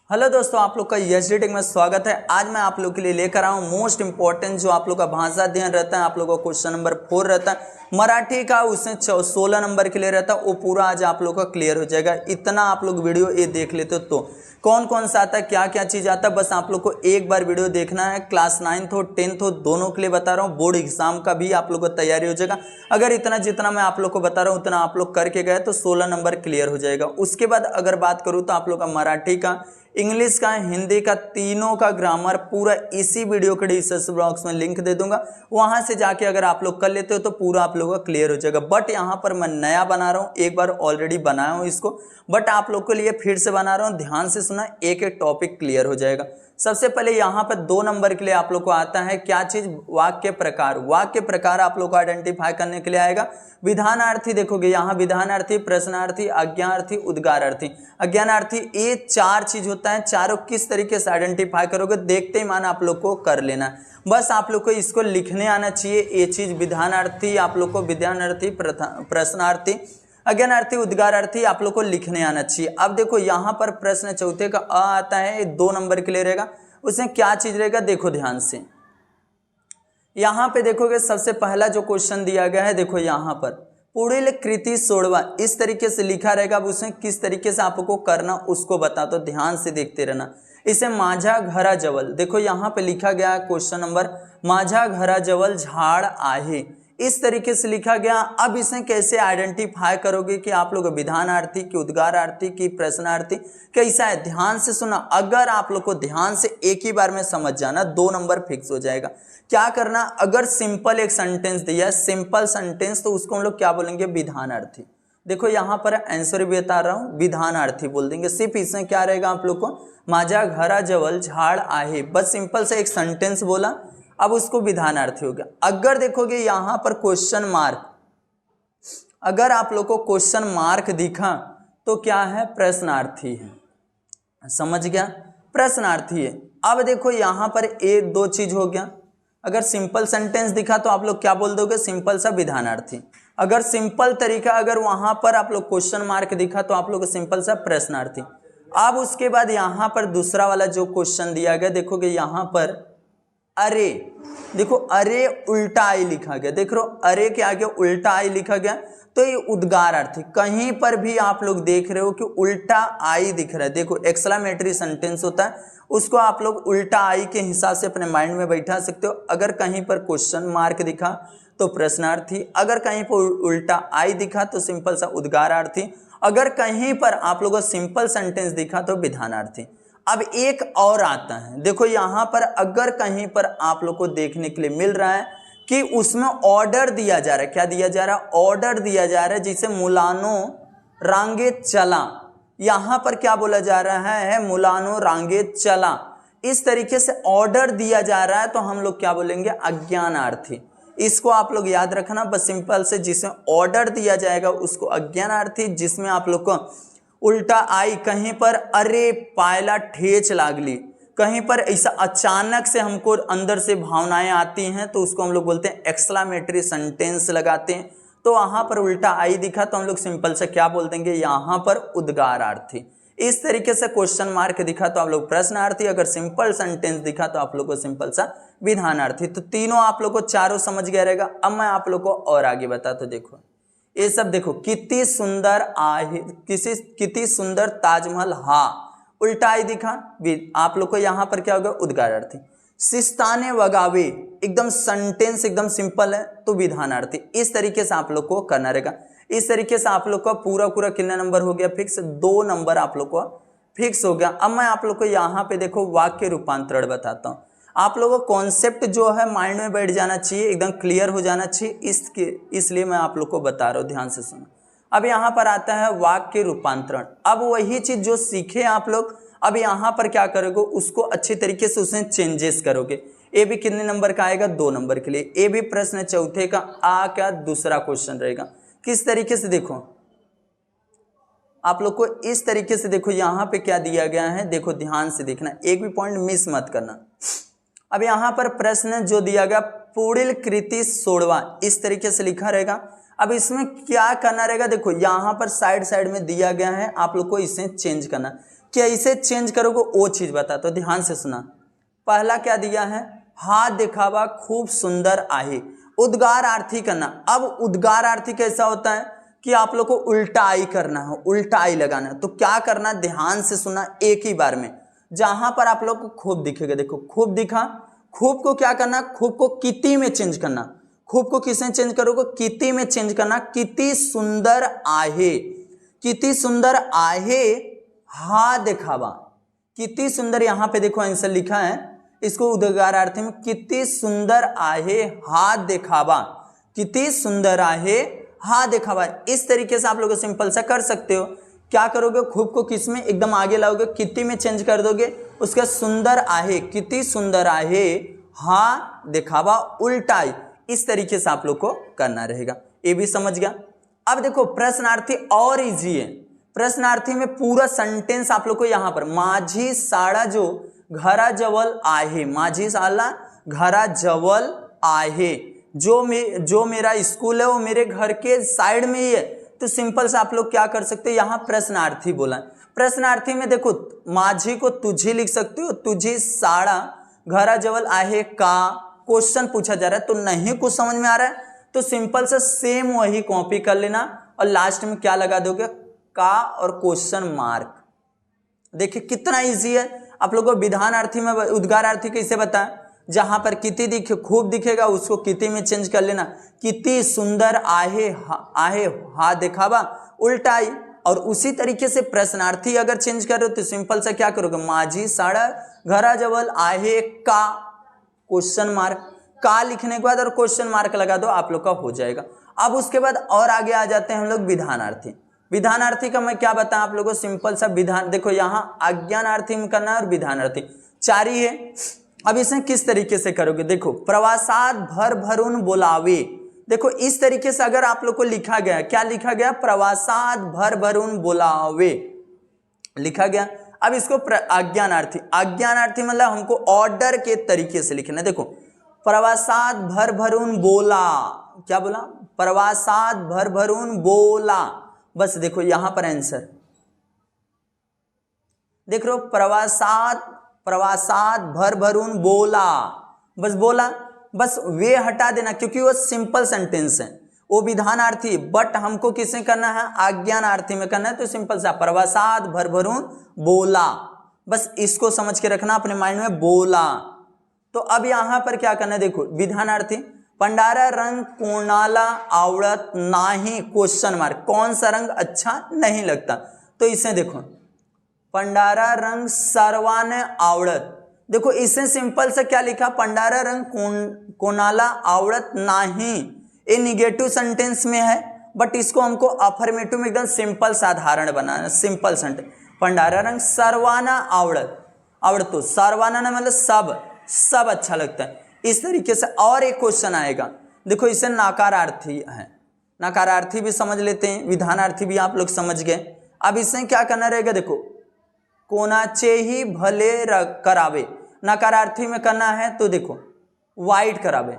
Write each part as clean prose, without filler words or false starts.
Hello दोस्तों, आप लोग का यस टेक में स्वागत है। आज मैं आप लोग के लिए लेकर आया हूँ मोस्ट इंपॉर्टेंट जो आप लोग का भाषा अध्ययन रहता है, आप लोगों का क्वेश्चन नंबर 4 रहता है मराठी का, उसमें 16 नंबर के लिए रहता है, वो पूरा आज आप लोग का क्लियर हो जाएगा। इतना आप लोग वीडियो ये देख लेते हो तो कौन कौन सा आता है, क्या क्या चीज़ आता है, बस आप लोग को एक बार वीडियो देखना है। क्लास 9th हो 10th हो दोनों के लिए बता रहा हूँ, बोर्ड एग्जाम का भी आप लोग को तैयारी हो जाएगा। अगर इतना जितना मैं आप लोग को बता रहा हूँ उतना आप लोग करके गए तो 16 नंबर क्लियर हो जाएगा। उसके बाद अगर बात करूँ तो आप लोग का मराठी का, इंग्लिश का, हिंदी का, तीनों का ग्रामर पूरा इसी वीडियो के डिस्क्रिप्शन बॉक्स में लिंक दे दूंगा, वहां से जाके अगर आप लोग कर लेते हो तो पूरा आप लोगों का क्लियर हो जाएगा। बट यहाँ पर मैं नया बना रहा हूँ, एक बार ऑलरेडी बनाया हूँ इसको, बट आप लोग के लिए फिर से बना रहा हूँ। ध्यान से सुना, एक एक टॉपिक क्लियर हो जाएगा। सबसे पहले यहाँ पर 2 नंबर के लिए आप लोग को आता है क्या चीज, वाक्य प्रकार। वाक्य प्रकार आप लोग को आइडेंटिफाई करने के लिए आएगा। विधानार्थी देखोगे यहाँ, विधानार्थी, प्रश्नार्थी, आज्ञार्थी, उद्गारार्थी। अज्ञानार्थी, ये 4 चीज होता है। चारों किस तरीके से आइडेंटिफाई करोगे देखते ही मान आप लोग को कर लेना। बस आप लोग को इसको लिखने आना चाहिए। ये चीज विधानार्थी आप लोग को, विधानार्थी, प्रश्नार्थी, अज्ञानार्थी, उद्गारार्थी आप लोग को लिखने आना चाहिए। अब देखो यहाँ पर प्रश्न चौथे का अ आता है, 2 नंबर के लिए रहेगा। उसमें क्या चीज रहेगा देखो ध्यान से। यहाँ पे देखोगे सबसे पहला जो क्वेश्चन दिया गया है, देखो यहाँ पर पुढील कृति सोडवा, इस तरीके से लिखा रहेगा। अब उसमें किस तरीके से आपको करना उसको बता, तो ध्यान से देखते रहना। इसे माझा घरा जवल, देखो यहाँ पे लिखा गया है क्वेश्चन नंबर, माझा घरा जवल झाड़ आहे, इस तरीके से लिखा गया। अब इसे कैसे आइडेंटिफाई करोगे कि आप लोग विधानार्थी की, उद्गारार्थी की, प्रश्नार्थी कैसा है, ध्यान से सुना। अगर आप लोग को ध्यान से एक ही बार में समझ जाना 2 नंबर फिक्स हो जाएगा। क्या करना, अगर सिंपल एक सेंटेंस दिया है, सिंपल सेंटेंस, तो उसको हम लोग क्या बोलेंगे, विधानार्थी। देखो यहाँ पर आंसर भी बता रहा हूँ, विधानार्थी बोल देंगे। सिर्फ इसमें क्या रहेगा आप लोग को, माझा घरा जवल झाड़ आहे, बस सिंपल से एक सेंटेंस बोला, अब उसको विधानार्थी हो गया। अगर देखोगे यहाँ पर क्वेश्चन मार्क, अगर आप लोग को क्वेश्चन मार्क दिखा तो क्या है, प्रश्नार्थी है। समझ गया, प्रश्नार्थी है। अब देखो यहाँ पर एक 2 चीज हो गया। अगर सिंपल सेंटेंस दिखा तो आप लोग क्या बोल दोगे, सिंपल सा विधानार्थी। अगर सिंपल तरीका, अगर वहां पर आप लोग क्वेश्चन मार्क दिखा तो आप लोग सिंपल सा प्रश्नार्थी। अब उसके बाद यहाँ पर दूसरा वाला जो क्वेश्चन दिया गया, देखोगे यहाँ पर अरे, देखो अरे उल्टा आई लिखा गया, देख लो अरे के आगे उल्टा आई लिखा गया, तो ये उद्गारार्थी। कहीं पर भी आप लोग देख रहे हो कि उल्टा आई दिख रहा है, देखो एक्सक्लेमेटरी सेंटेंस होता है, उसको आप लोग उल्टा आई के हिसाब से अपने माइंड में बैठा सकते हो। अगर कहीं पर क्वेश्चन मार्क दिखा तो प्रश्नार्थी, अगर कहीं पर उल्टा आई दिखा तो सिंपल सा उद्गारार्थी, अगर कहीं पर आप लोगों को सिंपल सेंटेंस दिखा तो विधानार्थी। अब एक और आता है, देखो यहाँ पर अगर कहीं पर आप लोग को देखने के लिए मिल रहा है कि उसमें ऑर्डर दिया जा रहा है, क्या दिया जा रहा है, ऑर्डर दिया जा रहा है, जिसे मुलानो रांगे चला, यहाँ पर क्या बोला जा रहा है, मुलानो रांगे चला, इस तरीके से ऑर्डर दिया जा रहा है, तो हम लोग क्या बोलेंगे, अज्ञानार्थी। इसको आप लोग याद रखना, बस सिंपल से जिसमें ऑर्डर दिया जाएगा उसको अज्ञानार्थी, जिसमें आप लोग को उल्टा आई, कहीं पर अरे पायला ठेच लागली, कहीं पर ऐसा अचानक से हमको अंदर से भावनाएं आती हैं तो उसको हम लोग बोलते हैं एक्सक्लेमेटरी सेंटेंस लगाते हैं। तो वहां पर उल्टा आई दिखा तो हम लोग सिंपल से क्या बोल देंगे, यहाँ पर उद्गारार्थी। इस तरीके से क्वेश्चन मार्क दिखा तो आप लोग प्रश्नार्थी, अगर सिंपल सेंटेंस दिखा तो आप लोग को सिंपल सा विधानार्थी। तो तीनों आप लोग को चारों समझ गया रहेगा। अब मैं आप लोग को और आगे बता, तो देखो ये सब देखो, कितनी सुंदर आहे, कितनी सुंदर ताजमहल, हा उल्टा आई दिखा, आप लोग को यहाँ पर क्या होगा, उद्गारार्थी। शिस्ताने वगावे, एकदम सेंटेंस एकदम सिंपल है तो विधानार्थी। इस तरीके से आप लोग को करना रहेगा। इस तरीके से आप लोग का पूरा पूरा कितना नंबर हो गया, फिक्स 2 नंबर आप लोग को फिक्स हो गया। अब मैं आप लोग को यहाँ पे देखो वाक्य रूपांतरण बताता हूँ। आप लोगों को कॉन्सेप्ट जो है माइंड में बैठ जाना चाहिए, एकदम क्लियर हो जाना चाहिए, इसलिए मैं आप लोग को बता रहा हूँ, ध्यान से सुनो। अब यहाँ पर आता है वाक्य रूपांतरण। अब वही चीज जो सीखे आप लोग, अब यहाँ पर क्या करोगे, उसको अच्छे तरीके से उसमें चेंजेस करोगे। ये भी कितने नंबर का आएगा, 2 नंबर के लिए। ये भी प्रश्न चौथे का आ क्या दूसरा क्वेश्चन रहेगा। किस तरीके से देखो, आप लोग को इस तरीके से देखो, यहाँ पे क्या दिया गया है, देखो ध्यान से देखना, एक भी पॉइंट मिस मत करना। अब यहाँ पर प्रश्न जो दिया गया, पुढील कृति सोडवा, इस तरीके से लिखा रहेगा। अब इसमें क्या करना रहेगा, देखो यहाँ पर साइड साइड में दिया गया है, आप लोग को इसे चेंज करना। कैसे चेंज करोगे वो चीज बता। तो ध्यान से सुना। पहला क्या दिया है, हाथ दिखावा खूब सुंदर आहे, उद्गारार्थी करना। अब उद्गारार्थी कैसा होता है कि आप लोग को उल्टा आई करना है, उल्टा आई लगाना है। तो क्या करना, ध्यान से सुना एक ही बार में। जहां पर आप लोग को खूब दिखेगा, देखो खूब दिखा, खूब को क्या करना, खूब को किति में चेंज करना। खूब को किसमें चेंज करोगे, किति में चेंज करना। किति सुंदर आहे, किति सुंदर आहे हा दिखावा। किति सुंदर, यहां पे देखो आंसर लिखा है, इसको उद्गारार्थी में किति सुंदर आहे हा दिखावा, किति सुंदर आहे हा दिखावा। इस तरीके से आप लोग सिंपल सा कर सकते हो। क्या करोगे, खूब को किस में एकदम आगे लाओगे, किति में चेंज कर दोगे, उसका सुंदर आहे, किति सुंदर आहे हा दिखावा उल्टाई। इस तरीके से आप लोग को करना रहेगा। ये भी समझ गया। अब देखो प्रश्नार्थी और इजी है। प्रश्नार्थी में पूरा सेंटेंस आप लोग को यहां पर, माझी साड़ा जो घरा जवल आहे, माझी साला घरा जवल आहे, जो मेरा स्कूल है वो मेरे घर के साइड में ही है। तो सिंपल से आप लोग क्या कर सकते हो, यहां प्रश्नार्थी बोला। प्रश्नार्थी में देखो माझी को तुझी लिख सकते हो, तुझी साड़ा घरा जवल आहे का, क्वेश्चन पूछा जा रहा है तो नहीं कुछ समझ में आ रहा है तो सिंपल से सेम वही कॉपी कर लेना और लास्ट में क्या लगा दोगे, का और क्वेश्चन मार्क। देखिए कितना इजी है। आप लोगों को विधानार्थी में उद्गारार्थी कैसे बताएं, जहां पर किति दिखे खूब दिखेगा उसको किति में चेंज कर लेना, किति सुंदर आहे हा दिखावा उल्टाई। और उसी तरीके से प्रश्नार्थी अगर चेंज करो तो सिंपल सा क्या करोगे, माझी साड़ा घरा जवल आहे का, क्वेश्चन मार्क, का लिखने के बाद और क्वेश्चन मार्क लगा दो, आप लोग का हो जाएगा। अब उसके बाद और आगे आ जाते हैं हम लोग विधानार्थी। विधानार्थी का मैं क्या बताऊं आप लोगों को, सिंपल सा विधान, देखो यहां आज्ञानार्थी में करना है और विधानार्थी चार ही है। अब इसे किस तरीके से करोगे, देखो प्रवासात भर भरून बोलावे। देखो इस तरीके से अगर आप लोग को लिखा गया, क्या लिखा गया, प्रवासात भर भरून बोलावे लिखा गया। अब इसको आज्ञानार्थी, आज्ञानार्थी मतलब हमको ऑर्डर के तरीके से लिखना है। देखो प्रवासात भर भरून बोला, क्या बोला, प्रवासात भर भरून बोला। बस देखो यहां पर आंसर देख लो, प्रवासात भर भरून बोला, बस बोला, बस वे हटा देना क्योंकि वो सिंपल सेंटेंस है, वो विधानार्थी। बट हमको किसे करना है, आज्ञानार्थी में करना है। तो सिंपल सा प्रवासात भर भरून बोला, बस इसको समझ के रखना अपने माइंड में, बोला। तो अब यहां पर क्या करना है, देखो विधानार्थी, पंडारा रंग कोणाला आवड़त नाही, क्वेश्चन मार्क, कौन सा रंग अच्छा नहीं लगता। तो इसे देखो पंडारा रंग सर्वाने आवड़त, देखो इसे सिंपल से क्या लिखा, पंडारा रंग कोणाला आवड़त नाही, ये निगेटिव सेंटेंस में है बट इसको हमको अफर्मेटिव में एकदम सिंपल साधारण बनाना, सिंपल सेंटेंस। पंडारा रंग सर्वाना आवड़त, आवड़त तो सर्वाना ना मतलब सब अच्छा लगता है। इस तरीके से और एक क्वेश्चन आएगा, देखो इसे नकारार्थी है, नकारार्थी भी समझ लेते हैं, विधानार्थी भी आप लोग समझ गए। अब इसमें क्या करना रहेगा, देखो कोणाचे ही भले करावे, नकारार्थी में करना है तो देखो वाइट करावे,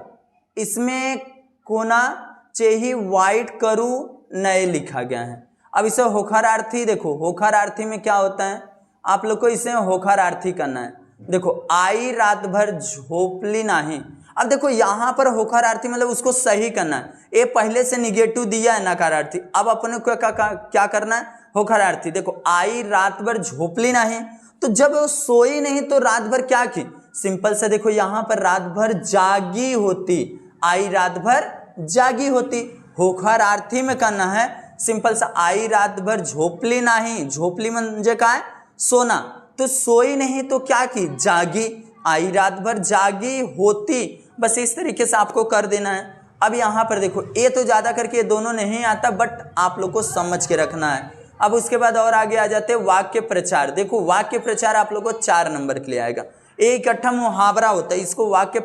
इसमें कोणाचे ही वाइट करू नए लिखा गया है। अब इसे होकारार्थी, देखो होकारार्थी में क्या होता है, आप लोग को इसे होकारार्थी करना है। देखो आई रात भर झोपली नहीं, अब देखो यहां पर होकारार्थी मतलब उसको सही करना है, ये पहले से निगेटिव दिया है नकारार्थी, अब अपने को क्या करना है, होकारार्थी। देखो आई रात भर झोपली नहीं, तो जब वो सोई नहीं तो रात भर क्या की, सिंपल से देखो यहां पर रात भर जागी होती, आई रात भर जागी होती। होकारार्थी में करना है सिंपल सा, आई रात भर झोपली नहीं, झोपली म्हणजे काय, सोना, तो सोई नहीं तो क्या की, जागी, आई रात भर जागी होती। बस इस तरीके से आपको कर देना है। अब यहां पर देखो ये तो ज्यादा करके दोनों नहीं आता बट आप लोग को समझ के रखना है। अब उसके बाद और आगे आ जाते हैं वाक्य प्रचार। देखो वाक्य प्रचार आप लोग को 4 नंबर के लिए आएगा, एक इकट्ठा मुहावरा होता है, इसको वाक्य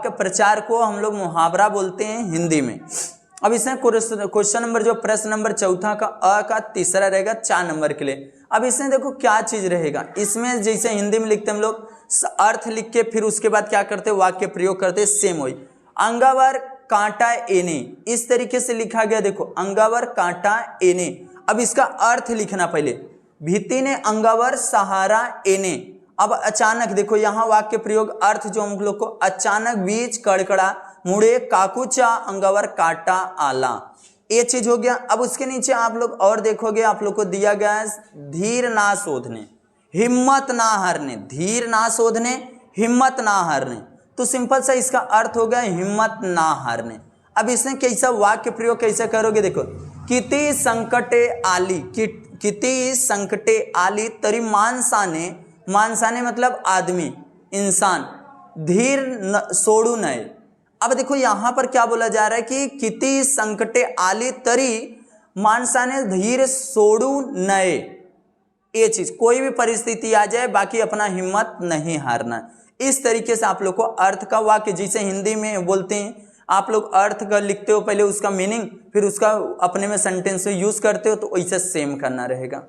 प्रचार को हम लोग मुहावरा बोलते हैं हिंदी में। अब इसमें क्वेश्चन नंबर जो प्रश्न नंबर चौथा का अ का तीसरा रहेगा 4 नंबर के लिए। अब इसमें देखो क्या चीज रहेगा, इसमें जैसे हिंदी में लिखते हैं हम लोग अर्थ लिख के फिर उसके बाद क्या करते हैं, वाक्य प्रयोग करते हैं, सेम वही। अंगावर कांटा एने, इस तरीके से लिखा गया, देखो अंगावर कांटा एने। अब इसका अर्थ लिखना पहले, भीति ने अंगावर सहारा एने। अब अचानक देखो यहाँ वाक्य प्रयोग अर्थ जो हम लोग को, अचानक बीज कड़कड़ा मुड़े काकुचा अंगावर काटा आला, ये चीज हो गया। अब उसके नीचे आप लोग और देखोगे, आप लोग को दिया गया है धीर ना शोधने, हिम्मत ना हारने, धीर ना शोधने, हिम्मत ना हारने। तो सिंपल सा इसका अर्थ हो गया हिम्मत ना हारने। अब इसने कैसा वाक्य प्रयोग कैसे करोगे, देखो, किती संकटे आली, किती संकटे आली तरी माणसाने, माणसाने मतलब आदमी, इंसान, धीर सोडू नये। अब देखो यहां पर क्या बोला जा रहा है कि किती संकटे आली तरी माणसाने धीर सोडू नये। ये चीज, कोई भी परिस्थिति आ जाए बाकी अपना हिम्मत नहीं हारना। इस तरीके से आप लोग को अर्थ का वाक्य, जिसे हिंदी में बोलते हैं, आप लोग अर्थ का लिखते हो पहले उसका मीनिंग, फिर उसका अपने में सेंटेंस में यूज करते हो, तो वैसे सेम करना रहेगा।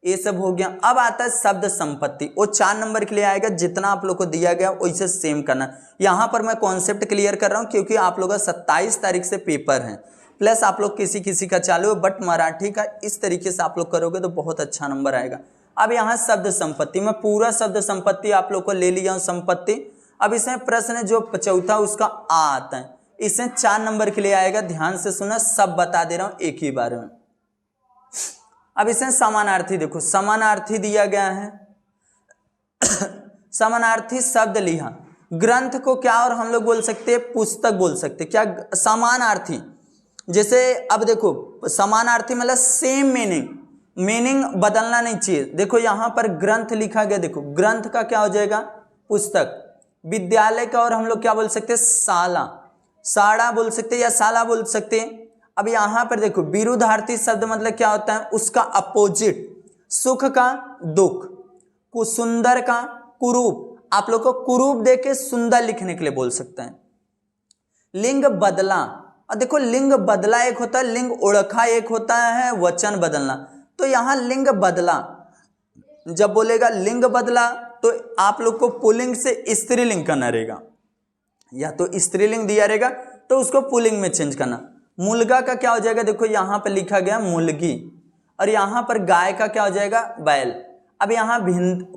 ये सब हो गया। अब आता है शब्द संपत्ति, वो 4 नंबर के लिए आएगा, जितना आप लोग को दिया गया वैसे सेम करना। यहां पर मैं कॉन्सेप्ट क्लियर कर रहा हूं क्योंकि आप लोग का 27 तारीख से पेपर है, प्लस आप लोग किसी किसी का चालू है, बट मराठी का इस तरीके से आप लोग करोगे तो बहुत अच्छा नंबर आएगा। अब यहाँ शब्द संपत्ति, मैं पूरा शब्द संपत्ति आप लोग को ले लिया हूं, संपत्ति। अब इसमें प्रश्न जो चौथा उसका आ आता है, इसमें 4 नंबर के लिए आएगा, ध्यान से सुना, सब बता दे रहा हूं एक ही बार में। अब इसमें समानार्थी देखो, समानार्थी दिया गया है, समानार्थी शब्द लिहा, ग्रंथ को क्या और हम लोग बोल सकते हैं, पुस्तक बोल सकते हैं, क्या समानार्थी। जैसे अब देखो समानार्थी मतलब सेम मीनिंग, मीनिंग बदलना नहीं चाहिए। देखो यहां पर ग्रंथ लिखा गया, देखो ग्रंथ का क्या हो जाएगा, पुस्तक। विद्यालय का और हम लोग क्या बोल सकते हैं, शाला, साड़ा बोल सकते हैं या शाला बोल सकते हैं। अब यहां पर देखो विरुद्धार्थी शब्द मतलब क्या होता है, उसका अपोजिट, सुख का दुख, सुंदर का कुरूप। आप लोग को कुरूप देके सुंदर लिखने के लिए बोल सकते हैं। लिंग बदला, और देखो लिंग बदला एक होता है, लिंग ओळखा एक होता है, वचन बदलना। तो यहां लिंग बदला जब बोलेगा लिंग बदला, तो आप लोग को पुल्लिंग से स्त्रीलिंग करना रहेगा, या तो स्त्रीलिंग दिया रहेगा तो उसको पुल्लिंग में चेंज करना। मुलगा का क्या हो जाएगा, देखो यहां पर लिखा गया मुलगी, और यहां पर गाय का क्या हो जाएगा, बैल। अब यहां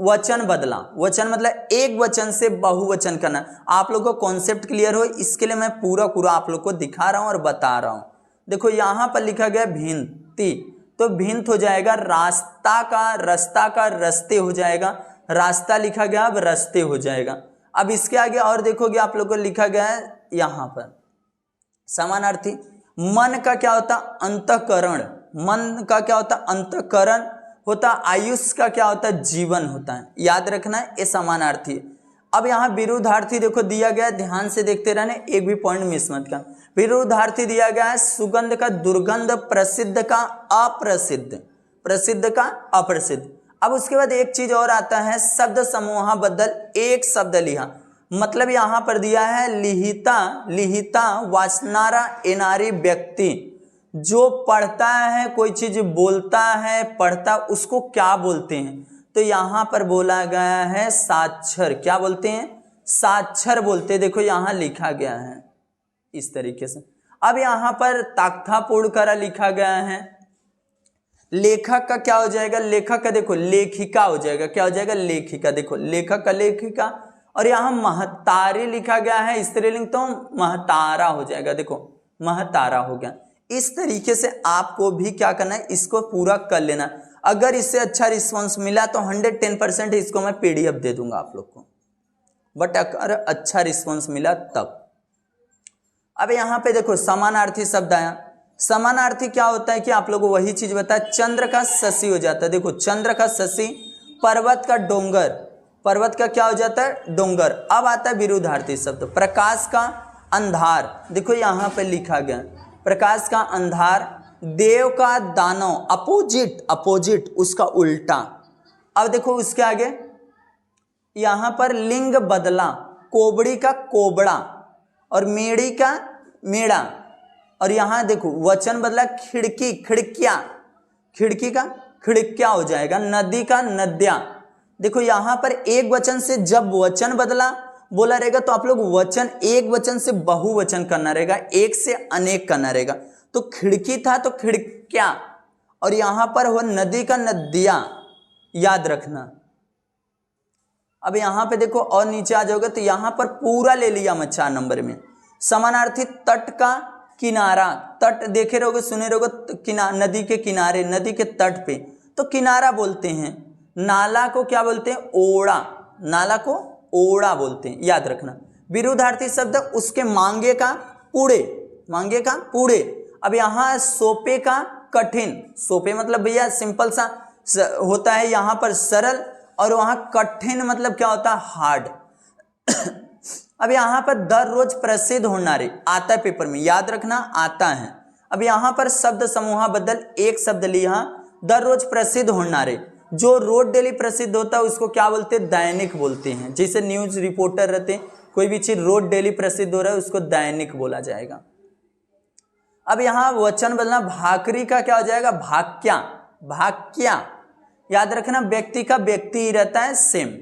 वचन बदला, वचन मतलब एक वचन से बहुवचन करना। आप लोग को कॉन्सेप्ट क्लियर हो इसके लिए मैं पूरा पूरा आप लोग को दिखा रहा हूं और बता रहा हूं। देखो यहां पर लिखा गया भिन्नति, तो भिन्नत हो जाएगा रास्ता का, रास्ता का रस्ते हो जाएगा, रास्ता लिखा गया अब रस्ते हो जाएगा। अब इसके आगे और देखोगे आप लोग को लिखा गया है यहां पर समानार्थी, मन का क्या होता, अंतःकरण, मन का क्या होता, अंतःकरण होता, आयुष का क्या होता है, जीवन होता है, याद रखना है, ये समानार्थी है। अब यहाँ विरुद्धार्थी देखो दिया गया, ध्यान से देखते रहने, एक भी पॉइंट मिस मत कर। विरुद्धार्थी दिया गया है सुगंध का दुर्गंध, प्रसिद्ध का अप्रसिद्ध, प्रसिद्ध का अप्रसिद्ध। अब उसके बाद एक चीज और आता है, शब्द समूह बदल, एक शब्द लिहा, मतलब यहां पर दिया है लिहिता, लिहिता वाचनारा एनारी व्यक्ति, जो पढ़ता है, कोई चीज बोलता है, पढ़ता, उसको क्या बोलते हैं, तो यहां पर बोला गया है साक्षर। क्या बोलते हैं, साक्षर बोलते हैं। देखो यहां लिखा गया है इस तरीके से। अब यहां पर ताक्थापूर्ण करा लिखा गया है। लेखक का क्या हो जाएगा, लेखक का देखो लेखिका हो जाएगा, क्या हो जाएगा, लेखिका। देखो लेखक का लेखिका, और यहां महतारी लिखा गया है स्त्रीलिंग, तो महतारा हो जाएगा, देखो महतारा हो गया। इस तरीके से आपको भी क्या करना है, इसको पूरा कर लेना। अगर इससे अच्छा रिस्पांस मिला तो 110% इसको मैं पीडीएफ दे दूंगा आप लोग को, बट अगर अच्छा रिस्पांस मिला तब। अब यहां पे देखो समानार्थी शब्द आया, समानार्थी क्या होता है कि आप लोगों को वही चीज बताया, चंद्र का शशि हो जाता है। देखो चंद्र का शशि, पर्वत का डोंगर, पर्वत का क्या हो जाता है, डोंगर। अब आता है विरुद्धार्थी शब्द, प्रकाश का अंधार, देखो यहां पे लिखा गया प्रकाश का अंधार, देव का दानव, अपोजिट, अपोजिट उसका उल्टा। अब देखो उसके आगे यहां पर लिंग बदला, कोबड़ी का कोबड़ा, और मेड़ी का मेड़ा, और यहां देखो वचन बदला खिड़की, खिड़कियां, खिड़की का खिड़कियां हो जाएगा, नदी का नद्या। देखो यहां पर एक वचन से जब वचन बदला बोला रहेगा तो आप लोग वचन एक वचन से बहुवचन करना रहेगा, एक से अनेक करना रहेगा। तो खिड़की था तो खिड़कियां, और यहां पर हो नदी का नदियां, याद रखना। अब यहां पे देखो और नीचे आ जाओगे तो यहां पर पूरा ले लिया मैं 4 नंबर में। समानार्थी तट का किनारा, तट देखे रहोगे सुने रहोगे, नदी के किनारे, नदी के तट पे तो किनारा बोलते हैं। नाला को क्या बोलते हैं? ओड़ा, नाला को ओड़ा बोलते हैं, याद रखना। विरुद्धार्थी शब्द उसके मांगे का पूड़े, मांगे का पूड़े। अब यहां सोपे का कठिन, सोपे मतलब भैया सिंपल सा होता है यहां पर सरल, और वहां कठिन मतलब क्या होता है? हार्ड। अब यहां पर दररोज प्रसिद्ध होनारे आता है पेपर में, याद रखना आता है। अब यहां पर शब्द समूह बदल एक शब्द लिया, दररोज प्रसिद्ध होनारे। जो रोज डेली प्रसिद्ध होता है उसको क्या बोलते हैं? दैनिक बोलते हैं। जैसे न्यूज रिपोर्टर रहते हैं, कोई भी चीज रोज डेली प्रसिद्ध हो रहा है उसको दैनिक बोला जाएगा। अब यहां वचन बदलना, भाकरी का क्या हो जाएगा? भाक्या, भाक्या, याद रखना। व्यक्ति का व्यक्ति ही रहता है, सेम।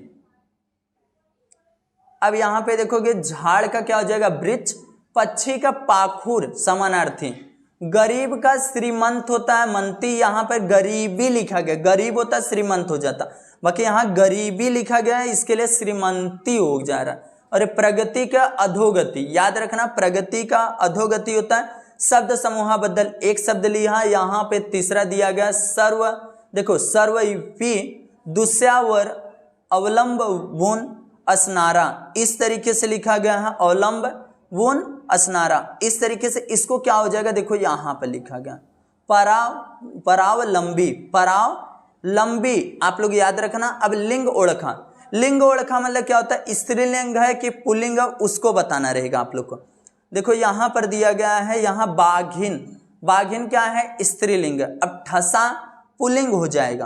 अब यहां पे देखोगे झाड़ का क्या हो जाएगा? वृक्ष। पक्षी का पाखुर, समानार्थी। गरीब का श्रीमंत होता है, मंती। यहां पर गरीबी लिखा गया, गरीब होता श्रीमंत हो जाता, बाकी यहां गरीबी लिखा गया है, इसके लिए श्रीमंती हो जा रहा है। और प्रगति का अधोगति, याद रखना प्रगति का अधोगति होता है। शब्द समूह बदल एक शब्द लिया, यहां पे तीसरा दिया गया सर्व। देखो सर्वयुपी दुस्यावर अवलंब वुन असनारा, इस तरीके से लिखा गया है, अवलंब वुन असनारा, इस तरीके से इसको क्या हो जाएगा? देखो यहां पर लिखा गया पराव, पराव लंबी, पराव लंबी, आप लोग याद रखना। अब लिंग ओळखा, लिंग ओळखा मतलब क्या होता है? स्त्रीलिंग है कि पुल्लिंग, उसको बताना रहेगा आप लोग को। देखो यहां पर दिया गया है, यहां बाघिन, बाघिन क्या है? स्त्रीलिंग। अब ठसा पुल्लिंग हो जाएगा,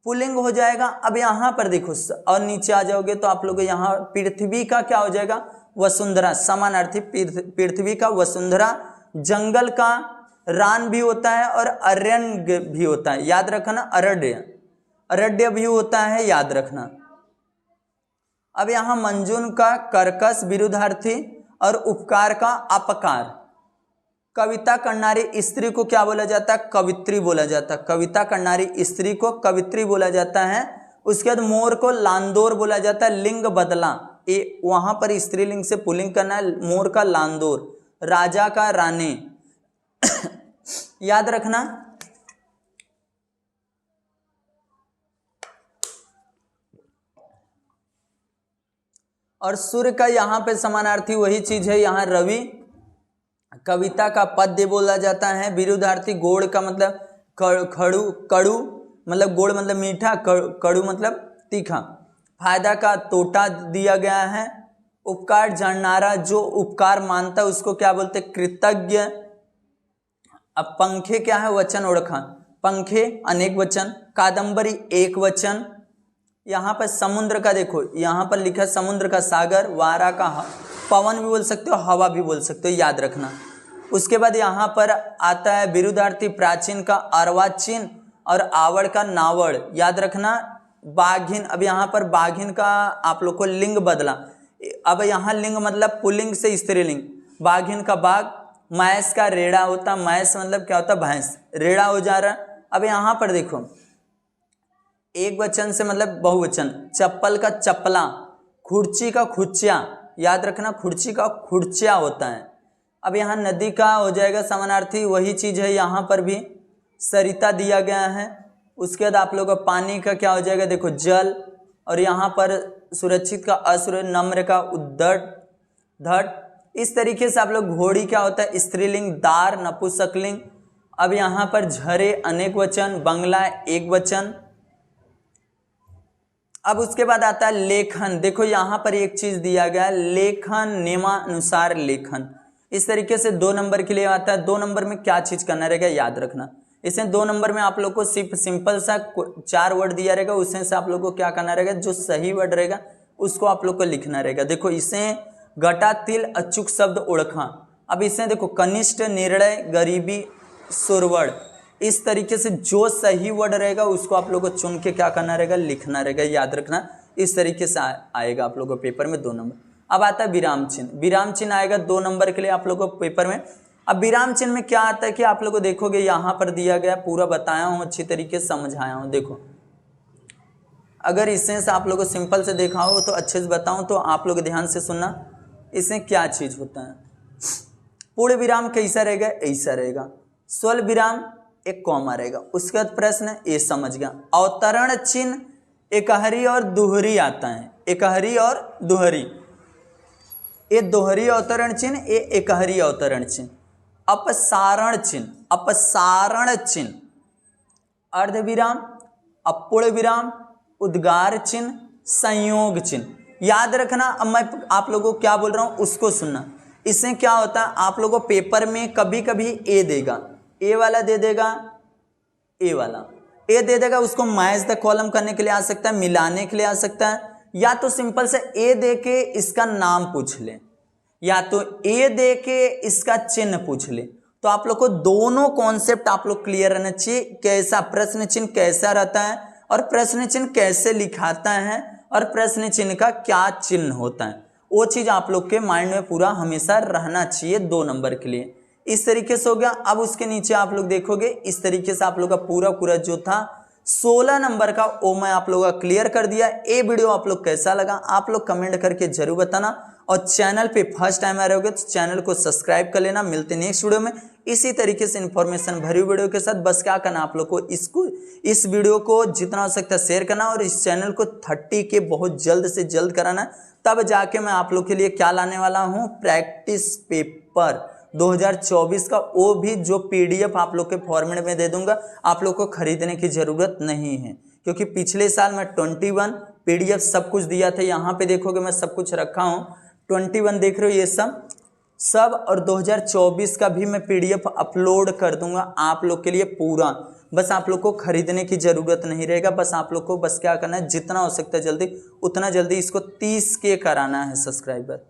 पुल्लिंग हो जाएगा। अब यहां पर देखो और नीचे आ जाओगे तो आप लोग यहां पृथ्वी का क्या हो जाएगा? वसुंधरा, समानार्थी पृथ्वी का वसुंधरा। जंगल का रान भी होता है और अरण्य भी होता है, याद रखना। अरण्य, अरण्य भी होता है, याद रखना। अब यहां मंजून का कर्कश विरुद्धार्थी और उपकार का अपकार। कविता करनारी स्त्री को क्या बोला जाता है? कवित्री बोला जाता है। कविता करनारी स्त्री को कवित्री बोला जाता है। उसके बाद मोर को लांदोर बोला जाता है। लिंग बदला, ये वहां पर स्त्रीलिंग से पुल्लिंग करना है। मोर का लांदोर, राजा का रानी, याद रखना। और सूर्य का यहां पे समानार्थी वही चीज है, यहां रवि। कविता का पद्य बोला जाता है। विरुद्धार्थी गोड़ का मतलब खड़ू, कड़ू मतलब गोड़ मतलब मीठा, कड़ू मतलब तीखा। फायदा का तोटा दिया गया है। उपकार जाननारा, जो उपकार मानता है उसको क्या बोलते? कृतज्ञ। अब पंखे क्या है? वचन ओळखा, पंखे अनेक वचन। कादंबरी एक वचन। यहां पर समुद्र का देखो, यहां पर लिखा समुद्र का सागर। वारा का पवन भी बोल सकते हो, हवा भी बोल सकते हो, याद रखना। उसके बाद यहां पर आता है विरुद्धार्थी प्राचीन का अर्वाचीन और आवड़ का नावड़, याद रखना। बाघिन, अब यहां पर बाघिन का आप लोग को लिंग बदला। अब यहां लिंग मतलब पुल्लिंग से स्त्रीलिंग। बाघिन का बाघ। मैस का रेड़ा होता, मैस मतलब क्या होता? भैंस, रेड़ा हो जा रहा। अब यहां पर देखो एक वचन से मतलब बहुवचन। चप्पल का चप्पला, खुर्ची का खुर्चिया, याद रखना खुर्ची का खुर्चिया होता है। अब यहाँ नदी का हो जाएगा समानार्थी, वही चीज है यहाँ पर भी सरिता दिया गया है। उसके बाद आप लोगों का पानी का क्या हो जाएगा? देखो जल। और यहाँ पर सुरक्षित का असुर, नम्र का उद्धट धट। इस तरीके से आप लोग घोड़ी क्या होता है? स्त्रीलिंग। दार नपुंसकलिंग। अब यहाँ पर झरे अनेक वचन, बंगला एक वचन। अब उसके बाद आता है लेखन। देखो यहाँ पर एक चीज दिया गया है, लेखन नियमानुसार लेखन। इस तरीके से 2 नंबर के लिए आता है। 2 नंबर में क्या चीज करना रहेगा, याद रखना। इसमें 2 नंबर में आप लोग को सिर्फ सिंपल सा 4 वर्ड दिया रहेगा, उसमें से आप लोग को क्या करना रहेगा? जो सही वर्ड रहेगा उसको आप लोग को लिखना रहेगा। देखो इसे घटा तिल अचूक शब्द ओळखा। अब इसे देखो कनिष्ठ, निर्णय, गरीबी, सुरवड़। इस तरीके से जो सही वर्ड रहेगा उसको आप लोग को चुन के क्या करना रहेगा? लिखना रहेगा, याद रखना। इस तरीके से आएगा आप लोगों को पेपर में 2 नंबर। अब आता है विराम चिन्ह। विराम चिन्ह आएगा 2 नंबर के लिए आप लोगों को पेपर में। अब विराम चिन्ह में क्या आता है कि आप लोग को देखोगे यहाँ पर दिया गया, पूरा बताया हूँ, अच्छी तरीके से समझाया हूँ। देखो अगर इसमें से आप लोग को सिंपल से देखा हो तो अच्छे से बताऊं तो आप लोग ध्यान से सुनना, इसमें क्या चीज होता है। पूर्ण विराम कैसा रहेगा, ऐसा रहेगा। स्वल विराम एक कॉमा रहेगा, उसके बाद प्रश्न ये समझ गया। अवतरण चिन्ह एकहरी और दोहरी आता है, एकहरी और दोहरी, ये दोहरी अवतरण चिन्ह, ये एकहरी अवतरण चिन्ह। अपसारण चिन्ह, अपसारण चिन्ह, अर्ध विराम, अपूर्ण विराम, उद्गार चिन्ह, संयोग चिन्ह। याद रखना, अब मैं आप लोगों को क्या बोल रहा हूं उसको सुनना। इससे क्या होता है, आप लोगों को पेपर में कभी कभी ए देगा, ए वाला दे देगा, ए वाला ए दे देगा, उसको मैच द कॉलम करने के लिए आ सकता है, मिलाने के लिए आ सकता है, या तो सिंपल से ए दे के इसका नाम पूछ ले, या तो ए दे के इसका चिन्ह पूछ ले। तो आप लोग को दोनों कॉन्सेप्ट आप लोग क्लियर रहना चाहिए, कैसा प्रश्न चिन्ह कैसा रहता है और प्रश्न चिन्ह कैसे लिखाता है और प्रश्न चिन्ह का क्या चिन्ह होता है, वो चीज आप लोग के माइंड में पूरा हमेशा रहना चाहिए 2 नंबर के लिए। इस तरीके से हो गया। अब उसके नीचे आप लोग देखोगे इस तरीके से आप लोग का पूरा जो था 16 नंबर का वो मैं आप लोगों का क्लियर कर दिया। ये वीडियो आप लोग कैसा लगा आप लोग कमेंट करके जरूर बताना, और चैनल पे फर्स्ट टाइम आ रहे होगे तो चैनल को सब्सक्राइब कर लेना। मिलते नेक्स्ट वीडियो में इसी तरीके से इन्फॉर्मेशन भरी वीडियो के साथ। बस क्या करना आप लोग को, इस वीडियो को जितना हो सकता है शेयर करना, और इस चैनल को 30 के बहुत जल्द से जल्द कराना, तब जाके मैं आप लोग के लिए क्या लाने वाला हूँ, प्रैक्टिस पेपर 2024 का, वो भी जो PDF आप लोग के फॉर्मेट में दे दूंगा। आप लोग को खरीदने की जरूरत नहीं है, क्योंकि पिछले साल मैं 21 PDF सब कुछ दिया था। यहाँ पे देखोगे मैं सब कुछ रखा हूँ, 21 देख रहे हो ये सब, और 2024 का भी मैं PDF अपलोड कर दूंगा आप लोग के लिए पूरा। बस आप लोग को खरीदने की जरूरत नहीं रहेगा, बस आप लोग को बस क्या करना है, जितना हो सकता है जल्दी उतना जल्दी इसको 30 के कराना है सब्सक्राइबर।